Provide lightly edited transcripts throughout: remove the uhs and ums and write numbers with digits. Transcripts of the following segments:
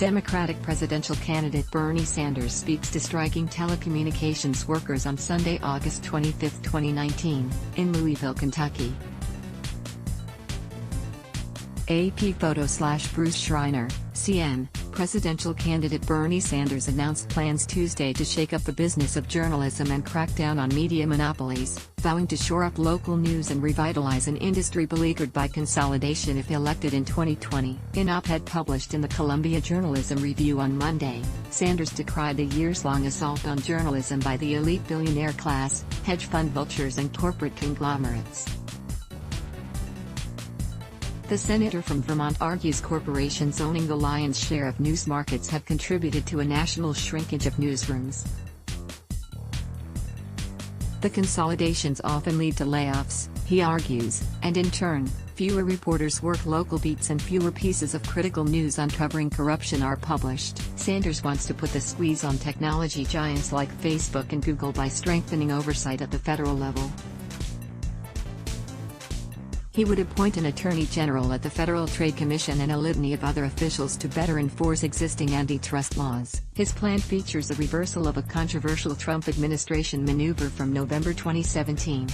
Democratic presidential candidate Bernie Sanders speaks to striking telecommunications workers on Sunday, August 25, 2019, in Louisville, Kentucky. AP photo/Bruce Schreiner, CN. Presidential candidate Bernie Sanders announced plans Tuesday to shake up the business of journalism and crack down on media monopolies, vowing to shore up local news and revitalize an industry beleaguered by consolidation if elected in 2020. In an op-ed published in the Columbia Journalism Review on Monday, Sanders decried the years-long assault on journalism by the elite billionaire class, hedge fund vultures and corporate conglomerates. The senator from Vermont argues corporations owning the lion's share of news markets have contributed to a national shrinkage of newsrooms. The consolidations often lead to layoffs, he argues, and in turn, fewer reporters work local beats and fewer pieces of critical news uncovering corruption are published. Sanders wants to put the squeeze on technology giants like Facebook and Google by strengthening oversight at the federal level. He would appoint an attorney general at the Federal Trade Commission and a litany of other officials to better enforce existing antitrust laws. His plan features a reversal of a controversial Trump administration maneuver from November 2017.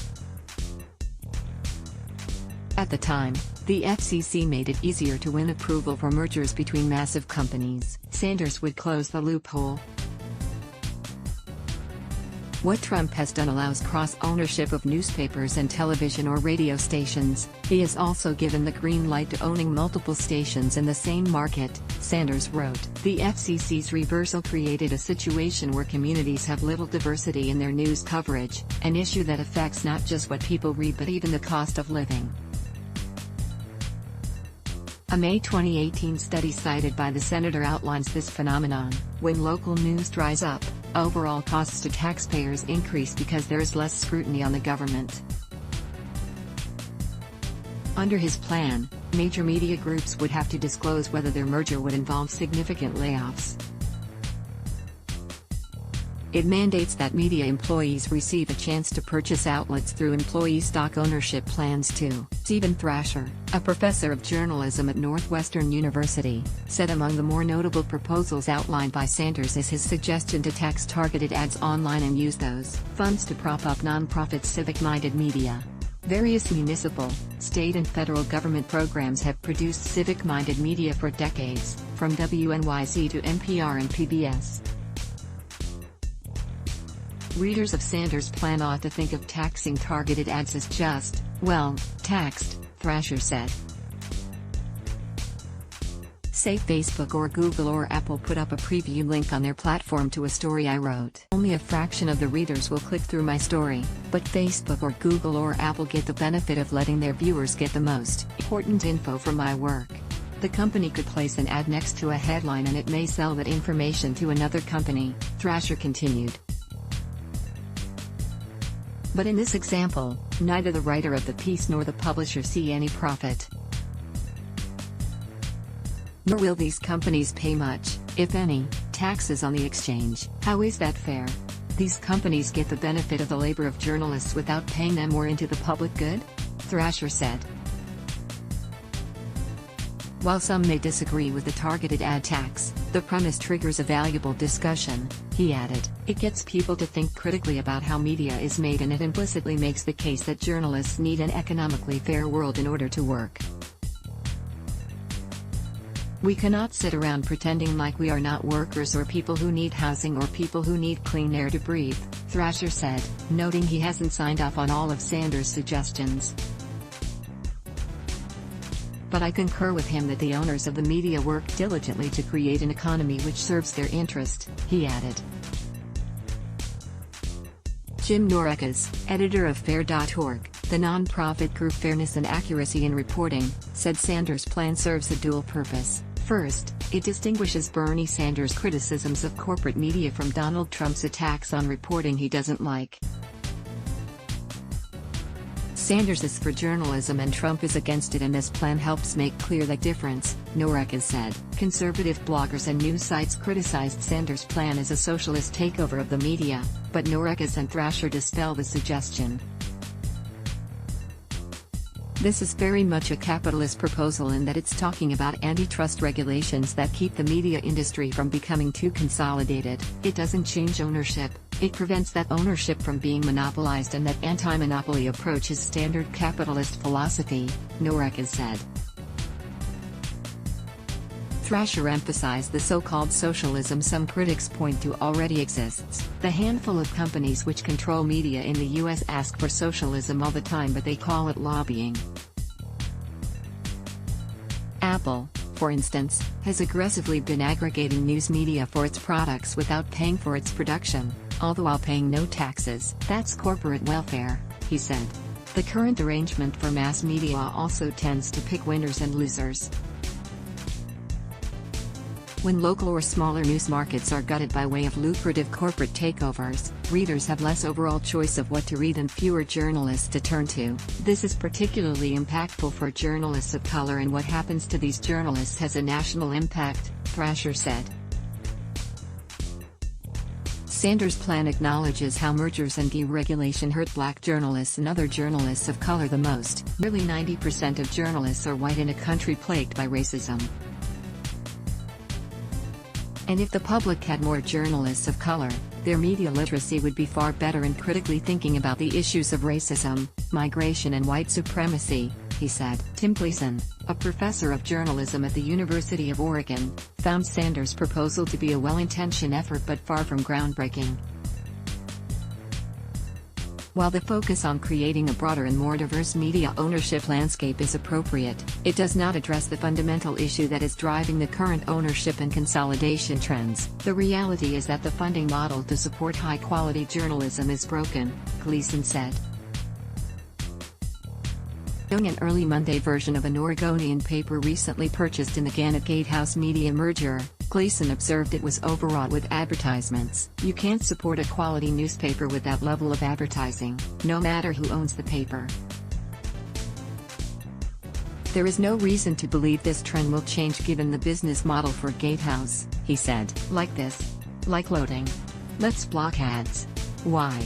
At the time, the FCC made it easier to win approval for mergers between massive companies. Sanders would close the loophole. What Trump has done allows cross-ownership of newspapers and television or radio stations. He has also given the green light to owning multiple stations in the same market, Sanders wrote. The FCC's reversal created a situation where communities have little diversity in their news coverage, an issue that affects not just what people read but even the cost of living. A May 2018 study cited by the senator outlines this phenomenon. When local news dries up, overall costs to taxpayers increase because there is less scrutiny on the government. Under his plan, major media groups would have to disclose whether their merger would involve significant layoffs. It mandates that media employees receive a chance to purchase outlets through employee stock ownership plans too. Stephen Thrasher, a professor of journalism at Northwestern University, said among the more notable proposals outlined by Sanders is his suggestion to tax targeted ads online and use those funds to prop up nonprofit civic-minded media. Various municipal, state and federal government programs have produced civic-minded media for decades, from WNYC to NPR and PBS. Readers of Sanders' plan ought to think of taxing targeted ads as just, well, taxed, Thrasher said. Say Facebook or Google or Apple put up a preview link on their platform to a story I wrote. Only a fraction of the readers will click through my story, but Facebook or Google or Apple get the benefit of letting their viewers get the most important info from my work. The company could place an ad next to a headline and it may sell that information to another company, Thrasher continued. But in this example, neither the writer of the piece nor the publisher see any profit. Nor will these companies pay much, if any, taxes on the exchange. How is that fair? These companies get the benefit of the labor of journalists without paying them more into the public good? Thrasher said. While some may disagree with the targeted ad tax, the premise triggers a valuable discussion, he added. It gets people to think critically about how media is made and it implicitly makes the case that journalists need an economically fair world in order to work. We cannot sit around pretending like we are not workers or people who need housing or people who need clean air to breathe, Thrasher said, noting he hasn't signed off on all of Sanders' suggestions. But I concur with him that the owners of the media work diligently to create an economy which serves their interest, he added. Jim Norekas, editor of Fair.org, the nonprofit group Fairness and Accuracy in Reporting, said Sanders' plan serves a dual purpose. First, it distinguishes Bernie Sanders' criticisms of corporate media from Donald Trump's attacks on reporting he doesn't like. Sanders is for journalism and Trump is against it, and this plan helps make clear that difference, Norekas said. Conservative bloggers and news sites criticized Sanders' plan as a socialist takeover of the media, but Norekas and Thrasher dispel the suggestion. This is very much a capitalist proposal in that it's talking about antitrust regulations that keep the media industry from becoming too consolidated. It doesn't change ownership, it prevents that ownership from being monopolized, and that anti-monopoly approach is standard capitalist philosophy, Norek has said. Thrasher emphasized the so-called socialism some critics point to already exists. The handful of companies which control media in the US ask for socialism all the time, but they call it lobbying. Apple, for instance, has aggressively been aggregating news media for its products without paying for its production, although while paying no taxes. That's corporate welfare, he said. The current arrangement for mass media also tends to pick winners and losers. When local or smaller news markets are gutted by way of lucrative corporate takeovers, readers have less overall choice of what to read and fewer journalists to turn to. This is particularly impactful for journalists of color, and what happens to these journalists has a national impact, Thrasher said. Sanders' plan acknowledges how mergers and deregulation hurt black journalists and other journalists of color the most. Nearly 90% of journalists are white in a country plagued by racism. And if the public had more journalists of color, their media literacy would be far better in critically thinking about the issues of racism, migration and white supremacy, he said. Tim Gleason, a professor of journalism at the University of Oregon, found Sanders' proposal to be a well-intentioned effort but far from groundbreaking. While the focus on creating a broader and more diverse media ownership landscape is appropriate, it does not address the fundamental issue that is driving the current ownership and consolidation trends. The reality is that the funding model to support high-quality journalism is broken, Gleason said. Showing an early Monday version of an Oregonian paper recently purchased in the Gannett Gatehouse media merger, Gleason observed it was overwrought with advertisements. You can't support a quality newspaper with that level of advertising, no matter who owns the paper. There is no reason to believe this trend will change given the business model for Gatehouse, he said. Like loading. Let's block ads. Why?